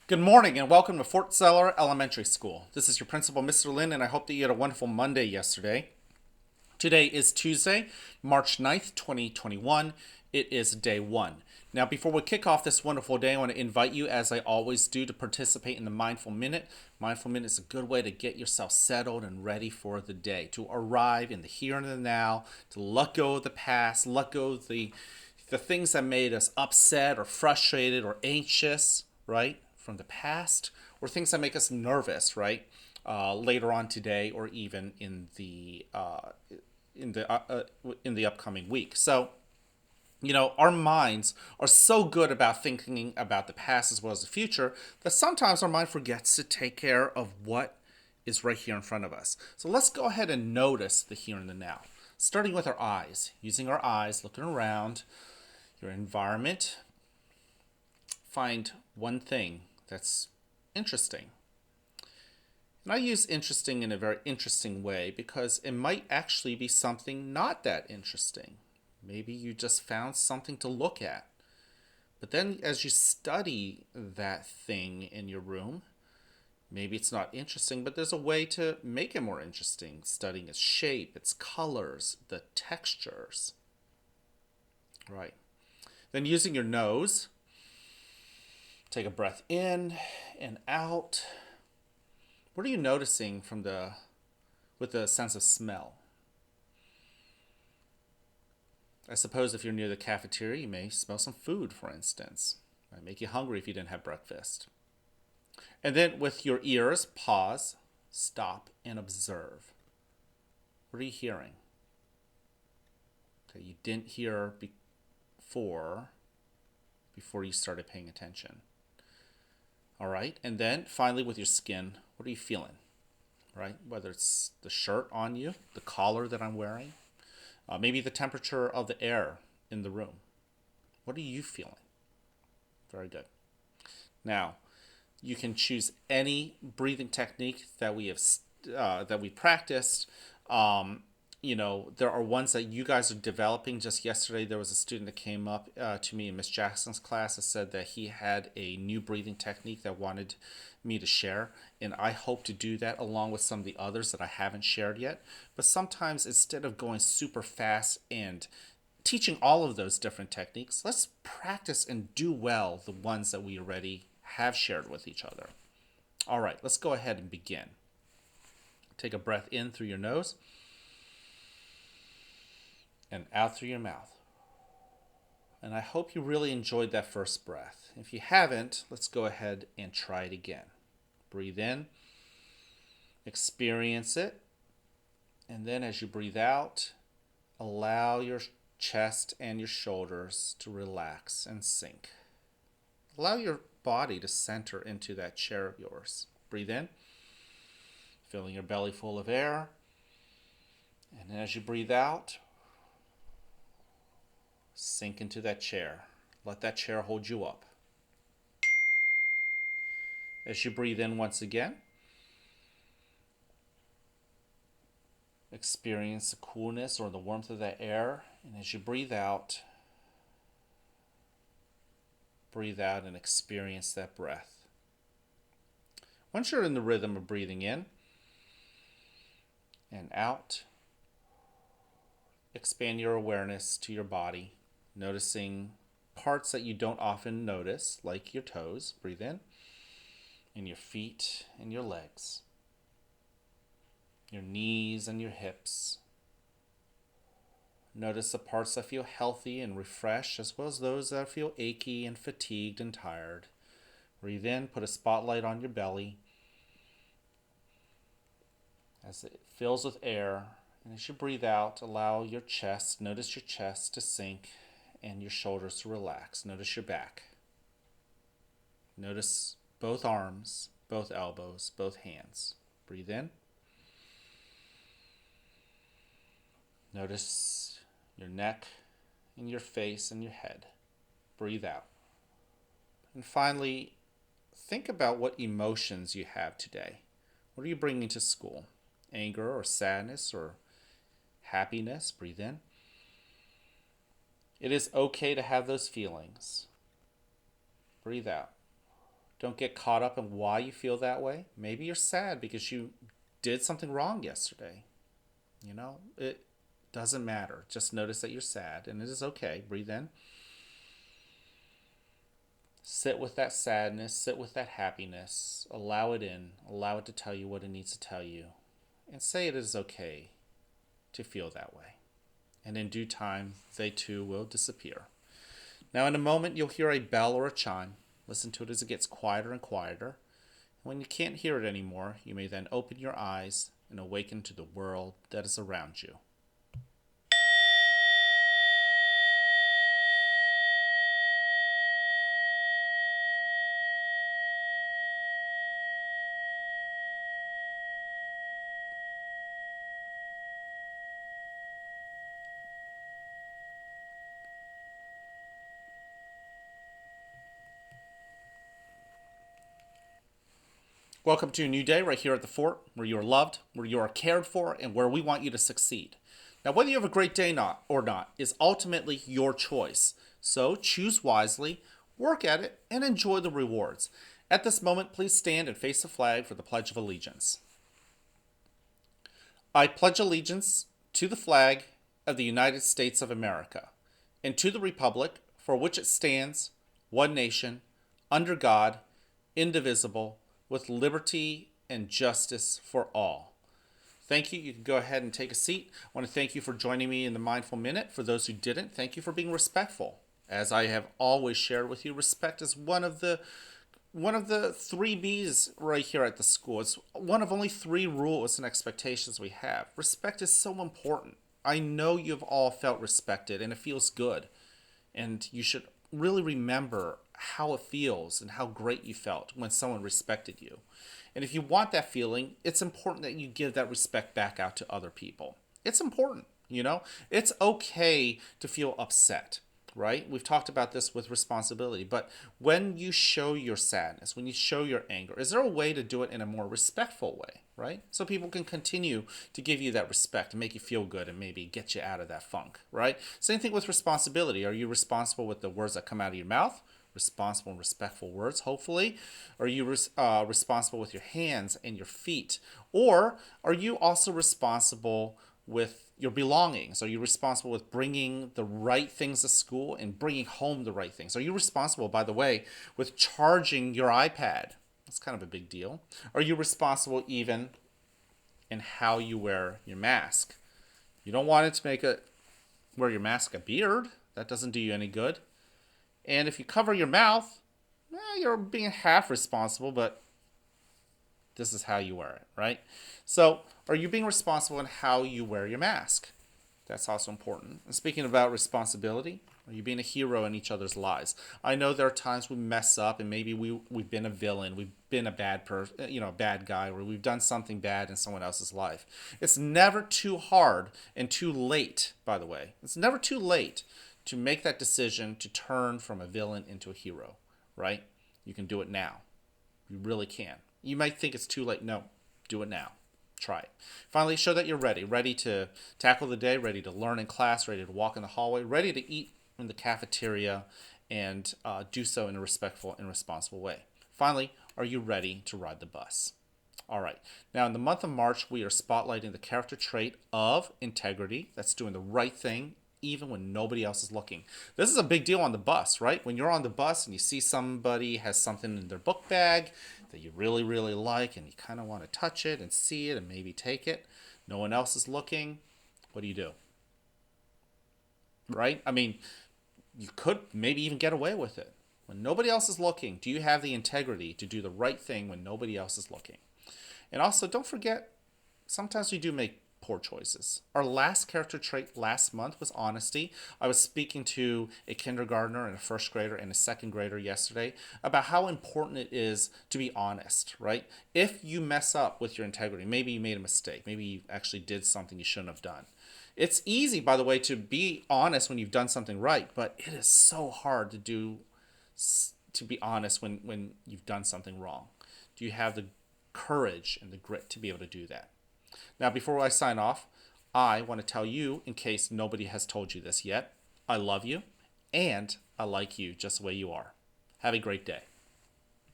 Good morning and welcome to Fort Zeller Elementary School. This is your principal, Mr. Lynn, and I hope that you had a wonderful Monday yesterday. Today is Tuesday, March 9th, 2021. It is day one. Now, before we kick off this wonderful day, I want to invite you, as I always do, to participate in the Mindful Minute. Mindful Minute is a good way to get yourself settled and ready for the day, to arrive in the here and the now, to let go of the past, let go of the things that made us upset or frustrated or anxious, right, from the past, or things that make us nervous, right, later on today or even in the upcoming week. So, our minds are so good about thinking about the past as well as the future that sometimes our mind forgets to take care of what is right here in front of us. So let's go ahead and notice the here and the now, starting with our eyes, using our eyes, looking around your environment. Find one thing that's interesting. And I use interesting in a very interesting way because it might actually be something not that interesting. Maybe you just found something to look at. But then as you study that thing in your room, maybe it's not interesting, but there's a way to make it more interesting, studying its shape, its colors, the textures. Right. Then using your nose, take a breath in and out. What are you noticing with the sense of smell? I suppose if you're near the cafeteria, you may smell some food, for instance. It might make you hungry if you didn't have breakfast. And then with your ears, pause, stop, and observe. What are you hearing? Okay, you didn't hear before you started paying attention. All right, and then finally with your skin, what are you feeling? Right, whether it's the shirt on you, the collar that I'm wearing, maybe the temperature of the air in the room. What are you feeling? Very good. Now, you can choose any breathing technique that we practiced. There are ones that you guys are developing. Just yesterday, there was a student that came up to me in Miss Jackson's class that said that he had a new breathing technique that wanted me to share, and I hope to do that along with some of the others that I haven't shared yet. But sometimes instead of going super fast and teaching all of those different techniques, let's practice and do well the ones that we already have shared with each other. All right, let's go ahead and begin. Take a breath in through your nose and out through your mouth. And I hope you really enjoyed that first breath. If you haven't, let's go ahead and try it again. Breathe in, experience it, and then as you breathe out, allow your chest and your shoulders to relax and sink. Allow your body to center into that chair of yours. Breathe in, filling your belly full of air, and then as you breathe out, sink into that chair. Let that chair hold you up. As you breathe in once again, experience the coolness or the warmth of that air. And as you breathe out and experience that breath. Once you're in the rhythm of breathing in and out, expand your awareness to your body, noticing parts that you don't often notice, like your toes. Breathe in, and your feet and your legs, your knees and your hips. Notice the parts that feel healthy and refreshed, as well as those that feel achy and fatigued and tired. Breathe in, put a spotlight on your belly as it fills with air. And as you breathe out, notice your chest to sink and your shoulders to relax. Notice your back. Notice both arms, both elbows, both hands. Breathe in. Notice your neck and your face and your head. Breathe out. And finally, think about what emotions you have today. What are you bringing to school? Anger or sadness or happiness? Breathe in. It is okay to have those feelings. Breathe out. Don't get caught up in why you feel that way. Maybe you're sad because you did something wrong yesterday. It doesn't matter. Just notice that you're sad, and it is okay. Breathe in. Sit with that sadness, sit with that happiness, allow it in, allow it to tell you what it needs to tell you, and say it is okay to feel that way. And in due time, they too will disappear. Now, in a moment, you'll hear a bell or a chime. Listen to it as it gets quieter and quieter. When you can't hear it anymore, you may then open your eyes and awaken to the world that is around you. Welcome to a new day right here at the fort, where you are loved, where you are cared for, and where we want you to succeed. Now, whether you have a great day or not is ultimately your choice. So choose wisely, work at it, and enjoy the rewards. At this moment, please stand and face the flag for the Pledge of Allegiance. I pledge allegiance to the flag of the United States of America, and to the republic for which it stands, one nation, under God, indivisible, with liberty and justice for all. Thank you. You can go ahead and take a seat. I want to thank you for joining me in the Mindful Minute. For those who didn't, thank you for being respectful. As I have always shared with you, respect is one of the 3 B's right here at the school. It's one of only 3 rules and expectations we have. Respect is so important. I know you've all felt respected, and it feels good. And you should really remember how it feels and how great you felt when someone respected you. And if you want that feeling, it's important that you give that respect back out to other people. It's important, It's okay to feel upset, right? We've talked about this with responsibility, but when you show your sadness, when you show your anger, is there a way to do it in a more respectful way, right? So people can continue to give you that respect and make you feel good and maybe get you out of that funk, right? Same thing with responsibility. Are you responsible with the words that come out of your mouth? Responsible and respectful words, hopefully? Are you responsible with your hands and your feet? Or are you also responsible with your belongings? Are you responsible with bringing the right things to school and bringing home the right things? Are you responsible, by the way, with charging your iPad? That's kind of a big deal. Are you responsible even in how you wear your mask? You don't want it to wear your mask a beard. That doesn't do you any good. And if you cover your mouth, you're being half responsible, but this is how you wear it, right? So, are you being responsible in how you wear your mask? That's also important. And speaking about responsibility, are you being a hero in each other's lives? I know there are times we mess up, and maybe we've been a villain, we've been a bad person, a bad guy, or we've done something bad in someone else's life. It's never too hard and too late, by the way. It's never too late to make that decision to turn from a villain into a hero, right? You can do it now. You really can. You might think it's too late. No, do it now. Try it. Finally, show that you're ready to tackle the day, ready to learn in class, ready to walk in the hallway, ready to eat in the cafeteria, and do so in a respectful and responsible way. Finally, are you ready to ride the bus? All right. Now, in the month of March, we are spotlighting the character trait of integrity. That's doing the right thing even when nobody else is looking. This is a big deal on the bus, right? When you're on the bus and you see somebody has something in their book bag that you really, really like, and you kind of want to touch it and see it and maybe take it. No one else is looking. What do? Right? I mean, you could maybe even get away with it. When nobody else is looking, do you have the integrity to do the right thing when nobody else is looking? And also, don't forget, sometimes we do make poor choices. Our last character trait last month was honesty. I was speaking to a kindergartner and a first grader and a second grader yesterday about how important it is to be honest, right? If you mess up with your integrity, maybe you made a mistake, maybe you actually did something you shouldn't have done. It's easy, by the way, to be honest when you've done something right, but it is so hard to be honest when you've done something wrong. Do you have the courage and the grit to be able to do that? Now, before I sign off, I want to tell you, in case nobody has told you this yet, I love you, and I like you just the way you are. Have a great day.